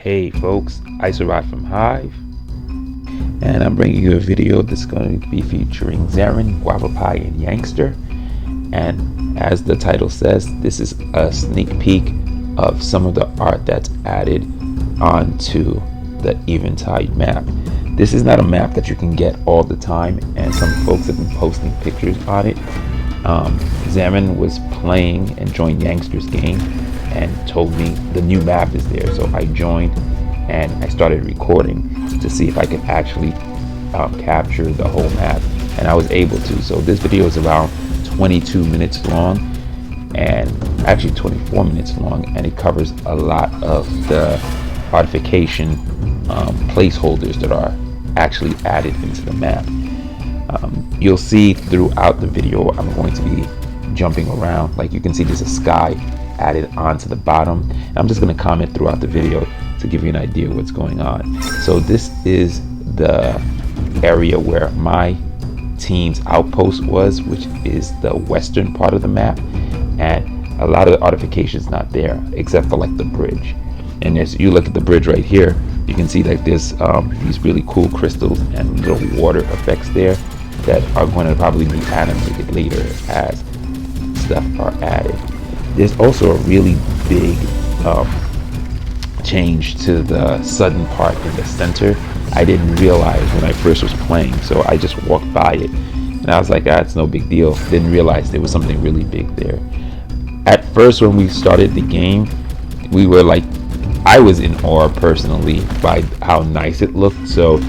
Hey folks, Isorod from HiVE, and I'm bringing you a video that's going to be featuring Dzzeren, GuavaePie, and Youngster. And as the title says, this is a sneak peek of some of the art that's added onto the Eventide map. This is not a map that you can get all the time, and some folks have been posting pictures on it. Dzzeren was playing and joined Youngster's game and told me the new map is there, so I joined and I started recording to see if I could actually capture the whole map, and I was able to. So this video is around 22 minutes long, and actually 24 minutes long, and it covers a lot of the Artification placeholders that are actually added into the map. You'll see throughout the video I'm going to be jumping around. Like you can see, there's a sky added onto the bottom, and I'm just going to comment throughout the video to give you an idea of what's going on. So this is the area where my team's outpost was, which is the western part of the map, and a lot of the Artification is not there except for like the bridge. And as you look at the bridge right here, you can see that there's these really cool crystals and little water effects there that are going to probably be animated later as stuff are added. There's also a really big change to the sudden part in the center. I didn't realize when I first was playing, so I just walked by it and I was like, ah, it's no big deal. Didn't realize there was something really big there. At first, when we started the game, we were like, I was in awe personally by how nice it looked. So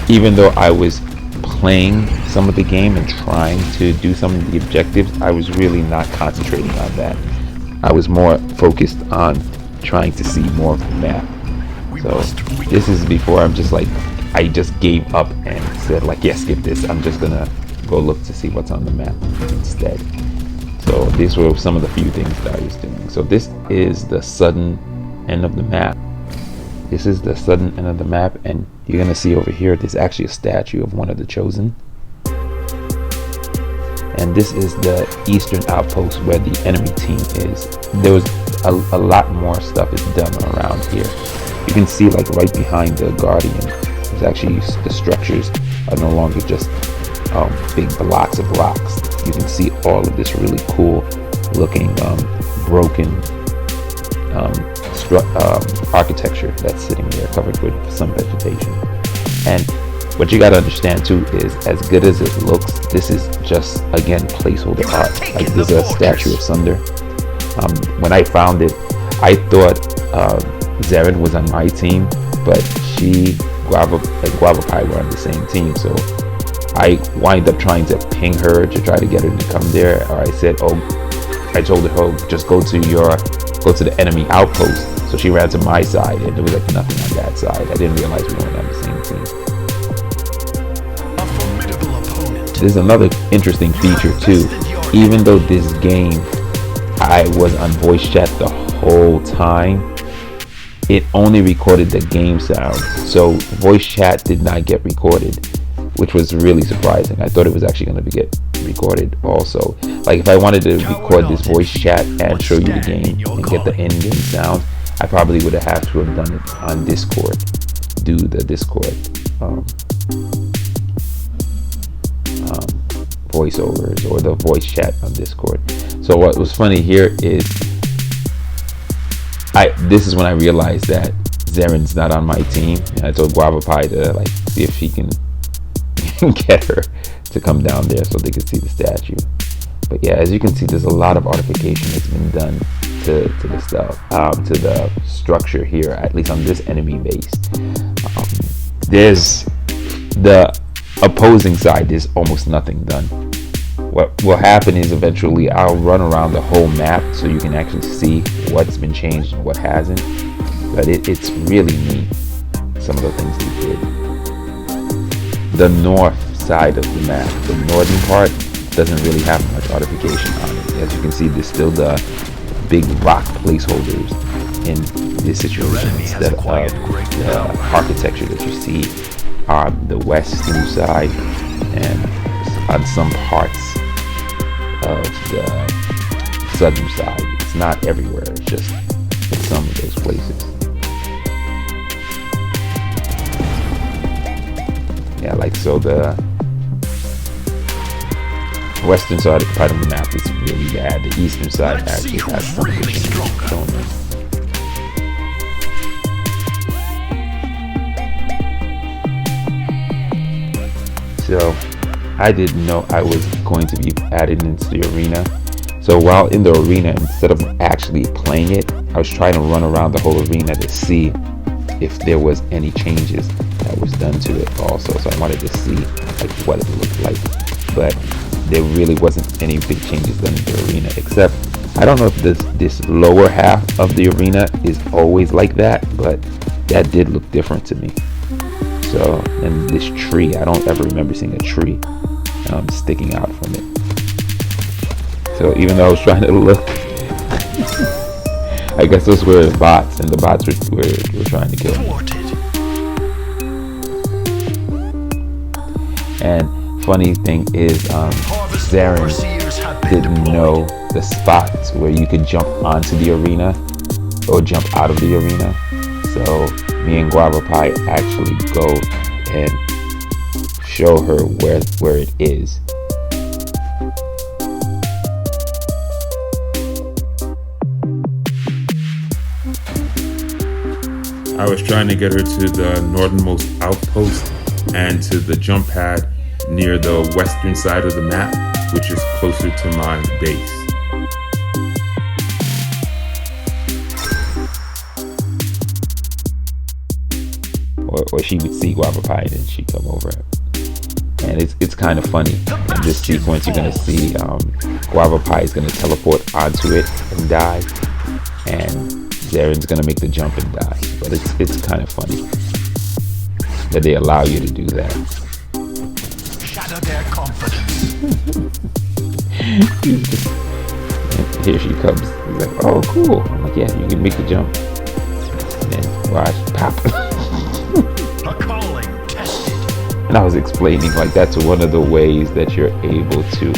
even though I was playing some of the game and trying to do some of the objectives, I was really not concentrating on that. I was more focused on trying to see more of the map. So this is before I'm just like, I just gave up and said like, yeah, skip this. I'm just gonna go look to see what's on the map instead. So these were some of the few things that I was doing. So this is the sudden end of the map. This is the sudden end of the map, and you're gonna see over here there's actually a statue of one of the chosen. And this is the eastern outpost where the enemy team is. There was a lot more stuff is done around here. You can see like right behind the guardian, there's actually the structures are no longer just big blocks of rocks. You can see all of this really cool looking broken architecture that's sitting there covered with some vegetation. And what you got to understand too is, as good as it looks, this is just, again, placeholder art. Like there's a statue of Sunder. When I found it, I thought Dzzeren was on my team, but she, GuavaePie were on the same team. So I wind up trying to ping her to try to get her to come there. Or I said, I told her, oh, just go to the enemy outpost. So she ran to my side, and there was like nothing on that side. I didn't realize we weren't on the same team. There's another interesting feature too. Even though this game, I was on voice chat the whole time, it only recorded the game sounds. So voice chat did not get recorded, which was really surprising. I thought it was actually going to get recorded also. Like if I wanted to record this voice chat and show you the game and get the in-game sound, I probably would have to have done it on Discord. Do the Discord voiceovers or the voice chat on Discord. So what was funny here is this is when I realized that Dzeren's not on my team, and I told GuavaePie to like see if she can get her to come down there so they could see the statue. But yeah, as you can see, there's a lot of artification that's been done to the stuff, to the structure here, at least on this enemy base. There's the opposing side, there's almost nothing done. What will happen is eventually I'll run around the whole map so you can actually see what's been changed and what hasn't. But it's really neat, some of the things they did. The north side of the map, the northern part, doesn't really have much artification on it. As you can see, there's still the big rock placeholders in this situation instead of the architecture that you see on the western side and on some parts of the southern side. It's not everywhere, it's just in some of those places. Yeah, like so the western side part of the map is really bad. The eastern side actually has something going on. So I didn't know I was going to be added into the arena. So while in the arena, instead of actually playing it, I was trying to run around the whole arena to see if there was any changes that was done to it also. So I wanted to see like what it looked like, but there really wasn't any big changes done in the arena, except I don't know if this lower half of the arena is always like that, but that did look different to me. So, and this tree, I don't ever remember seeing a tree sticking out from it. So even though I was trying to look, I guess those were bots, and the bots were trying to kill me. And funny thing is, dzzeren didn't know the spots where you could jump onto the arena or jump out of the arena. So me and GuavaePie actually go and show her where it is. I was trying to get her to the northernmost outpost and to the jump pad near the western side of the map, which is closer to my base. Or she would see GuavaePie and then she'd come over. And it's kind of funny. In this sequence, you're going to see GuavaePie is going to teleport onto it and die. And dzeren's gonna make the jump and die, but it's kind of funny that they allow you to do that. Shatter their confidence. Here she comes. He's like, oh cool. I'm like, yeah, you can make the jump. And then watch, pop. A calling tested. And I was explaining like that's one of the ways that you're able to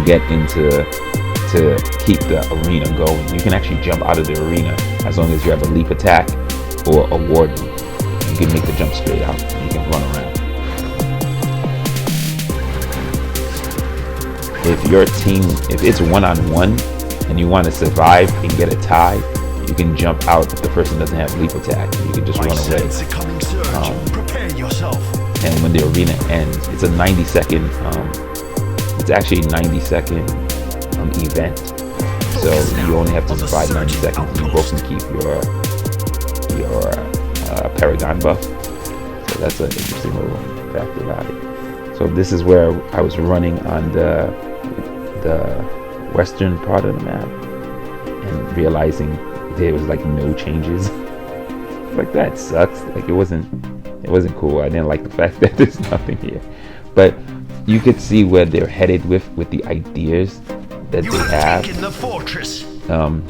get into to keep the arena going. You can actually jump out of the arena as long as you have a leap attack or a warden. You can make the jump straight out and you can run around. If your team, if it's one-on-one and you want to survive and get a tie, you can jump out if the person doesn't have leap attack. You can just run away. Prepare yourself. And when the arena ends, it's a 90-second. It's actually a 90-second event, so you only have to survive 90 seconds and you both can keep your Paragon buff. So that's an interesting little fact about it. So this is where I was running on the western part of the map and realizing there was like no changes. Like that sucks. Like it wasn't cool. I didn't like the fact that there's nothing here, but you could see where they're headed with the ideas that they have. The fortress.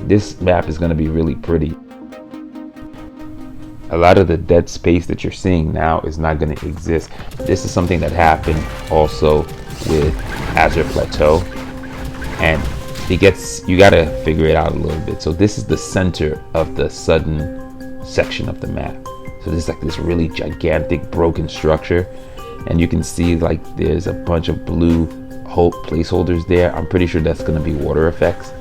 This map is going to be really pretty. A lot of the dead space that you're seeing now is not going to exist. This is something that happened also with Azure Plateau, and you got to figure it out a little bit. So this is the center of the southern section of the map. So this is like this really gigantic broken structure, and you can see like there's a bunch of blue placeholders there. I'm pretty sure that's going to be water effects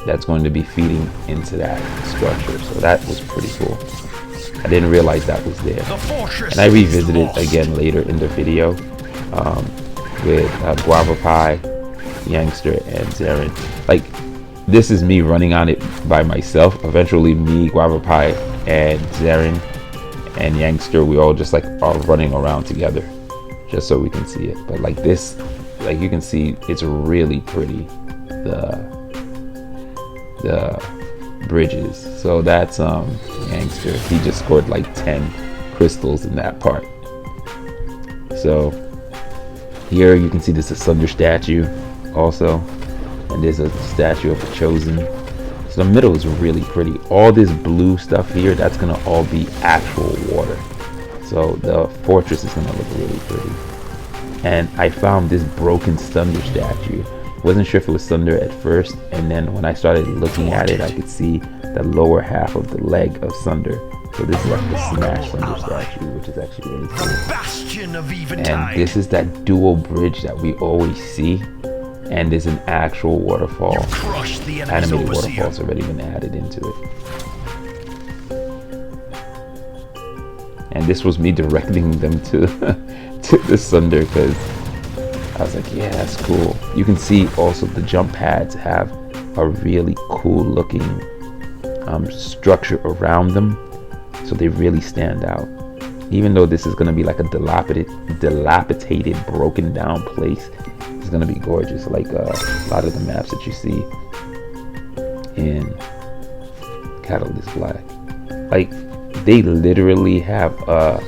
that's going to be feeding into that structure. So that was pretty cool. I didn't realize that was there. And I revisited again later in the video with GuavaePie, Youngster, and dzzeren. Like this is me running on it by myself. Eventually me, GuavaePie, and dzzeren and Youngster, we all just like are running around together just so we can see it. But like this, like you can see, it's really pretty, the bridges. So that's Youngster. He just scored like 10 crystals in that part. So here you can see this Asunder statue also, and there's a statue of the Chosen. So the middle is really pretty. All this blue stuff here, that's gonna all be actual water. So the fortress is gonna look really pretty. And I found this broken Thunder statue. Wasn't sure if it was Thunder at first, and then when I started looking at it, I could see the lower half of the leg of Thunder. So this is like the Smash Thunder statue, which is actually really The cool. bastion of And Eventide. this is that dual bridge that we always see. And there's an actual waterfall. Crush the enemy's Animated overseer. waterfalls already been added into it. And this was me directing them to to the Sunder, because I was like, yeah, that's cool. You can see also the jump pads have a really cool looking structure around them, so they really stand out. Even though this is going to be like a dilapidated, broken down place, it's going to be gorgeous, like a lot of the maps that you see in Catalyst Black. Like, they literally have a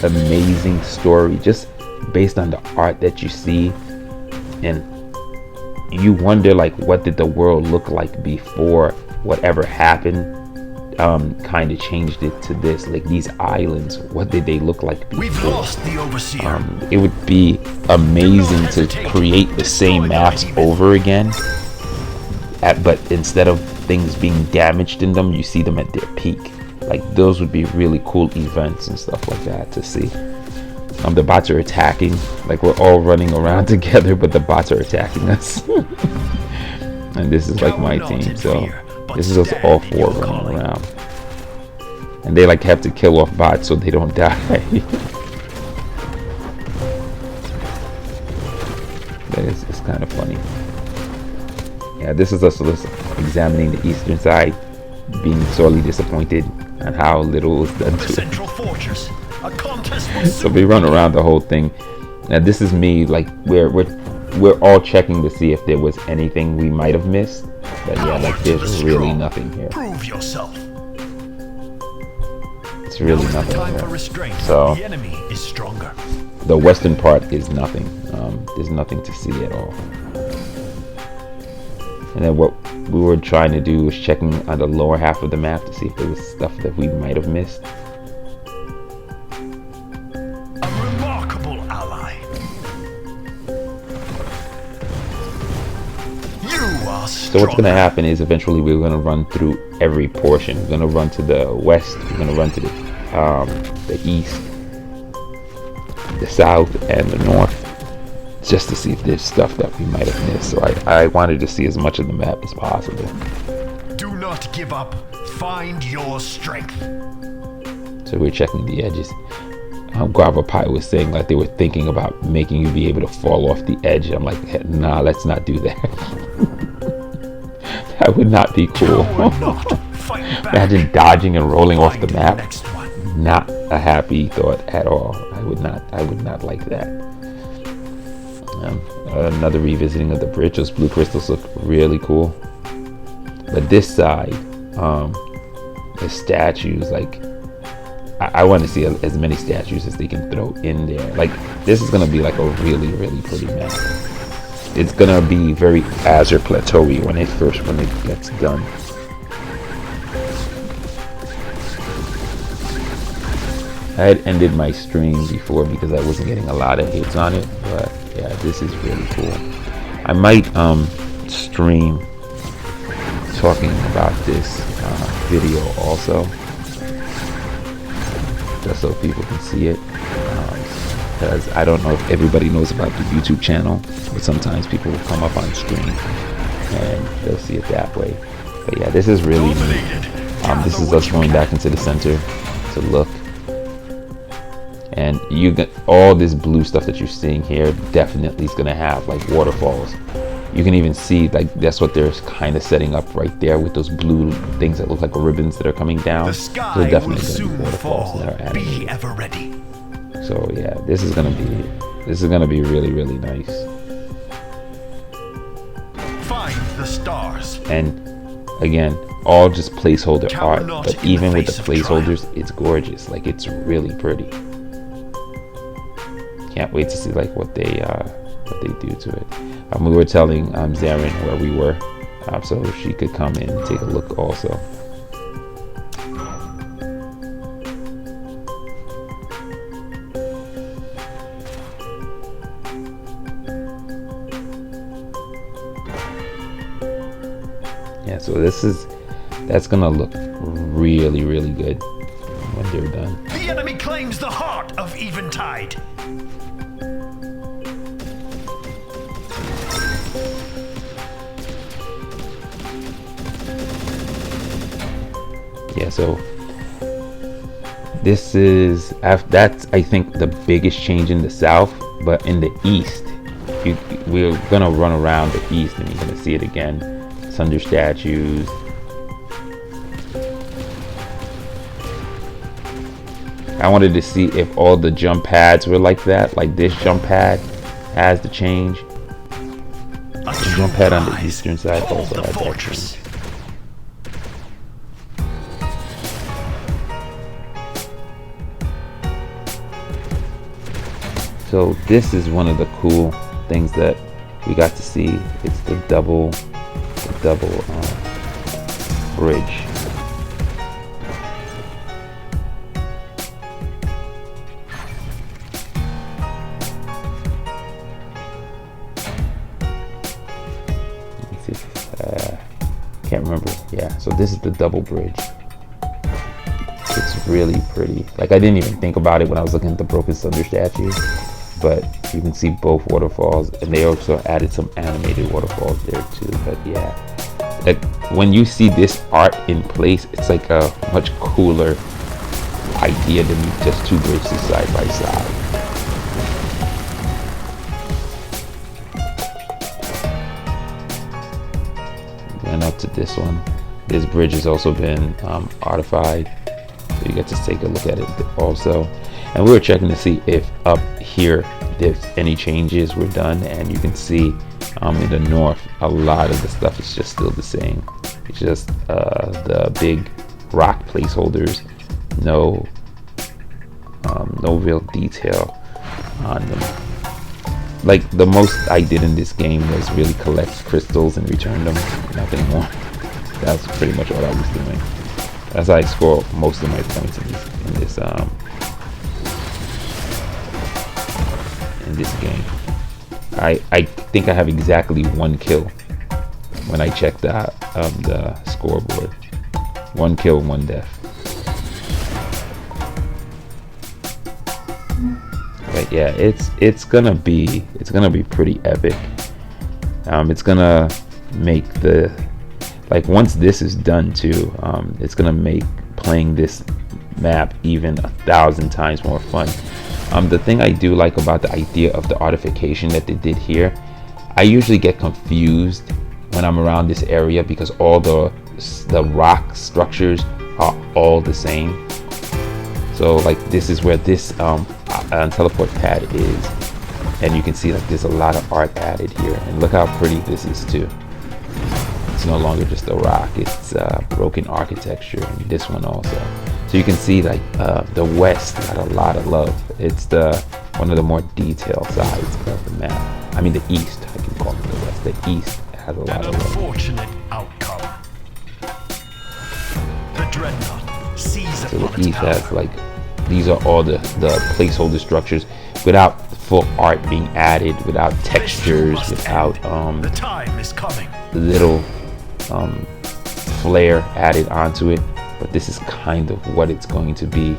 amazing story just based on the art that you see, and you wonder, like, what did the world look like before whatever happened kind of changed it to this. Like, these islands, what did they look like before? We've lost the overseer. It would be amazing to create the same maps over again, but instead of things being damaged in them, you see them at their peak. Like, those would be really cool events and stuff like that to see. The bots are attacking, like we're all running around together, but the bots are attacking us. And this is like my team, so this is us all four running around. And they like have to kill off bots so they don't die. It's kind of funny. Yeah, this is us examining the eastern side, being sorely disappointed on how little was done to it. Central fortress. A contest will So we run around the whole thing. Now this is me, like we're all checking to see if there was anything we might have missed. But yeah, like there's really nothing here. Prove yourself. It's really Now's the nothing time for here. restraint. So The enemy is stronger. the western part is nothing. There's nothing to see at all. And then what we were trying to do was checking on the lower half of the map to see if there was stuff that we might have missed. A remarkable ally. You are So what's going to happen is eventually we're going to run through every portion. We're going to run to the west, we're going to run to the east, the south, and the north, just to see if there's stuff that we might have missed. So I wanted to see as much of the map as possible. Do not give up. Find your strength. So we're checking the edges. GuavaePie was saying like they were thinking about making you be able to fall off the edge. I'm like, nah, let's not do that. That would not be cool. Coward not. Fight back. Imagine dodging and rolling off the Find map. next one. Not a happy thought at all. I would not like that. Another revisiting of the bridge. Those blue crystals look really cool. But this side, the statues, like I want to see as many statues as they can throw in there. Like, this is gonna be like a really, really pretty map. It's gonna be very Azure Plateau-y when it gets done. I had ended my stream before because I wasn't getting a lot of hits on it, but yeah, this is really cool. I might stream talking about this video also, just so people can see it, because I don't know if everybody knows about the YouTube channel, but sometimes people will come up on stream and they'll see it that way. But yeah, this is really neat. This is us going back into the center to look. And you get all this blue stuff that you're seeing here definitely is gonna have like waterfalls. You can even see like that's what they're kind of setting up right there with those blue things that look like ribbons that are coming down. The So sky they're will definitely gonna be soon waterfalls fall. that are Be animated. ever ready. So yeah, this is gonna be really, really nice. Find the stars. And again, all just placeholder Cower art, not but in the even with the face of placeholders, it's gorgeous. Like, it's really pretty. Can't wait to see like what they do to it. We were telling Dzzeren where we were, so she could come in and take a look also. Yeah, so that's gonna look really, really good. when they're done. The enemy claims the heart of Eventide. Yeah, so this is, that's I think the biggest change in the south. But in the east, we're gonna run around the east and you're gonna see it again. Thunder statues. I wanted to see if all the jump pads were like that, like this jump pad has the change. The jump pad on the eastern side also has that change. So this is one of the cool things that we got to see. It's the double bridge. Let me see if, can't remember. Yeah, so this is the double bridge. It's really pretty. Like, I didn't even think about it when I was looking at the broken thunder statue. But you can see both waterfalls, and they also added some animated waterfalls there too. But yeah, like when you see this art in place, it's like a much cooler idea than just two bridges side by side. Going up to this one, this bridge has also been artified, so you get to take a look at it also. And we were checking to see if up here there's any changes were done, and you can see in the north a lot of the stuff is just still the same. It's just the big rock placeholders, no real detail on them. Like, the most I did in this game was really collect crystals and return them, nothing more. That's pretty much all I was doing. That's how I score most of my points in this game. I think I have exactly 1 kill when I checked the scoreboard. 1 kill, 1 death. But yeah, it's gonna be pretty epic. It's gonna make the, like, once this is done too, it's gonna make playing this map even 1,000 times more fun. The thing I do like about the idea of the artification that they did here, I usually get confused when I'm around this area because all the rock structures are all the same. So like, this is where this teleport pad is, and you can see like there's a lot of art added here, and look how pretty this is too. It's no longer just a rock, it's broken architecture, and this one also. So you can see like the west got a lot of love. It's one of the more detailed sides of the map. I mean the east, I can call it the west. The east has a lot of love. An unfortunate outcome. The dreadnought sees So the east has like, these are all the placeholder structures without full art being added, without textures, without the time is coming. little flair added onto it. But this is kind of what it's going to be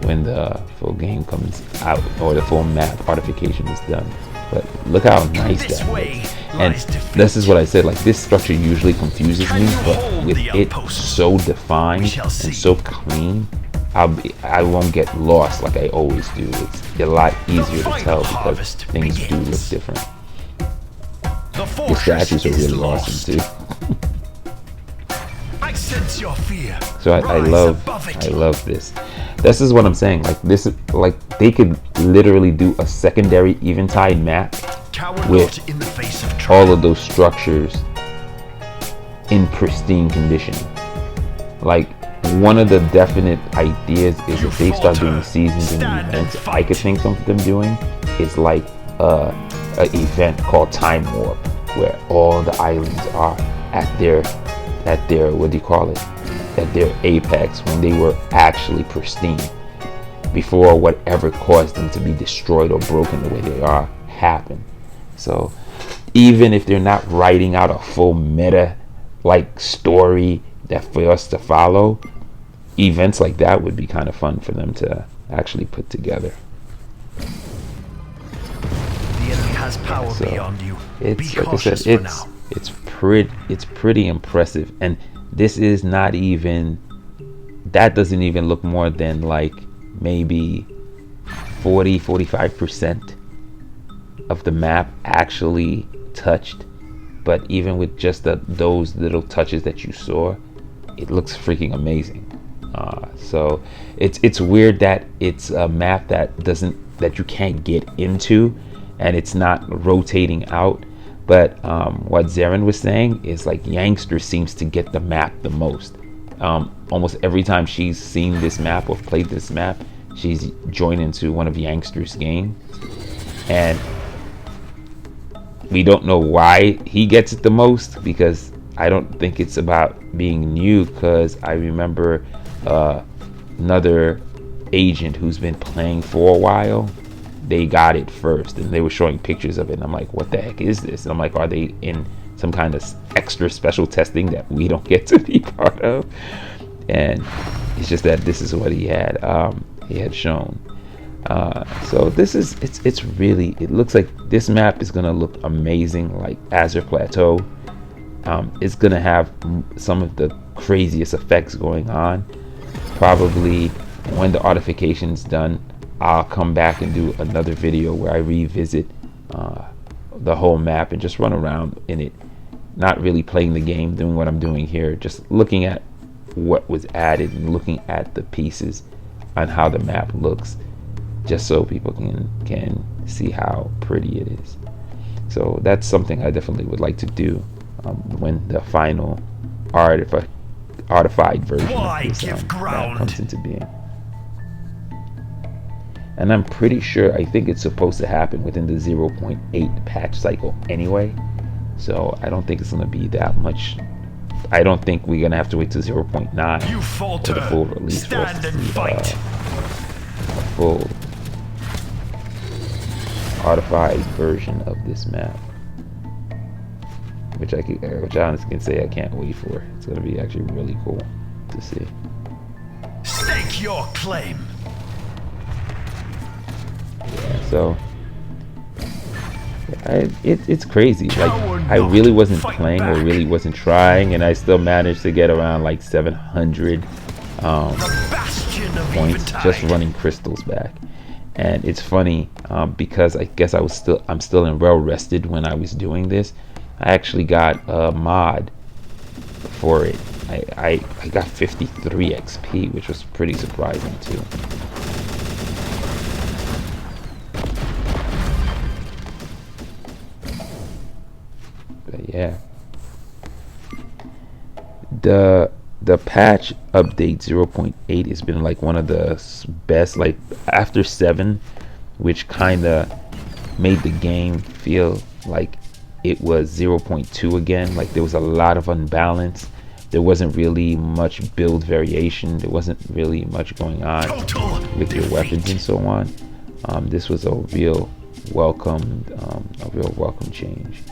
when the full game comes out, or the full map Artification is done. But look how nice that looks. And this is what I said, like, this structure usually confuses me, but with it so defined and so clean, I won't get lost like I always do. It's a lot easier to tell because things do look different. The statues are really awesome too. I sense your fear. So I love this. This is what I'm saying. Like, this is like, they could literally do a secondary Eventide map with in the face of all of those structures in pristine condition. Like, one of the definite ideas is if they start doing seasons and events, I could think of them doing is like an event called Time Warp, where all the islands are at their what do you call it, at their apex, when they were actually pristine before whatever caused them to be destroyed or broken the way they are happened. So even if they're not writing out a full meta like story that for us to follow, events like that would be kind of fun for them to actually put together. The enemy has power So beyond you. it's Be like I said, cautious for now. it's pretty impressive, and this is not even, that doesn't even look more than like maybe 45% of the map actually touched. But even with just those little touches that you saw, it looks freaking amazing. So it's weird that it's a map that you can't get into, and it's not rotating out. But what Dzzeren was saying is like Youngster seems to get the map the most. Almost every time she's seen this map or played this map, she's joined into one of Youngster's games, and we don't know why he gets it the most, because I don't think it's about being new, because I remember another agent who's been playing for a while, they got it first and they were showing pictures of it, and I'm like, what the heck is this? And I'm like, are they in some kind of extra special testing that we don't get to be part of? And it's just that this is what he had shown. So this is, it's really, it looks like this map is gonna look amazing, like Azure Plateau. It's gonna have some of the craziest effects going on. Probably when the Artification's done, I'll come back and do another video where I revisit the whole map and just run around in it, not really playing the game, doing what I'm doing here, just looking at what was added and looking at the pieces on how the map looks, just so people can see how pretty it is. So that's something I definitely would like to do when the final artified version of this map comes into being. And I'm pretty sure, I think it's supposed to happen within the 0.8 patch cycle anyway, so I don't think it's going to be that much. I don't think we're going to have to wait till 0.9 for the full release for us to see a full artified version of this map, which I honestly can say I can't wait for. It's going to be actually really cool to see. Stake your claim. Yeah, so it's crazy. Like, I really wasn't playing or really wasn't trying, and I still managed to get around like 700 points just running crystals back. And it's funny because I guess I'm still in well rested when I was doing this. I actually got a mod for it. I got 53 XP, which was pretty surprising too. But yeah, the patch update 0.8 has been like one of the best, like after 7, which kind of made the game feel like it was 0.2 again. Like there was a lot of unbalance. There wasn't really much build variation. There wasn't really much going on with your weapons and so on. This was a real welcome change.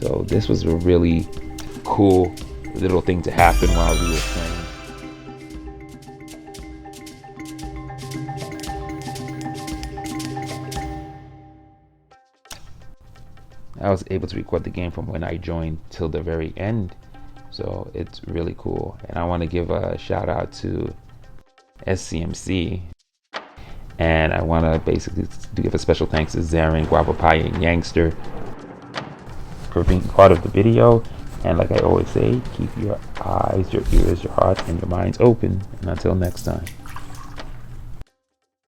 So this was a really cool little thing to happen while we were playing. I was able to record the game from when I joined till the very end, so it's really cool. And I want to give a shout out to SCMC, and I want to basically give a special thanks to Dzzeren, GuavaePie, and Youngster for being part of the video. And like I always say, keep your eyes, your ears, your heart, and your minds open. And until next time.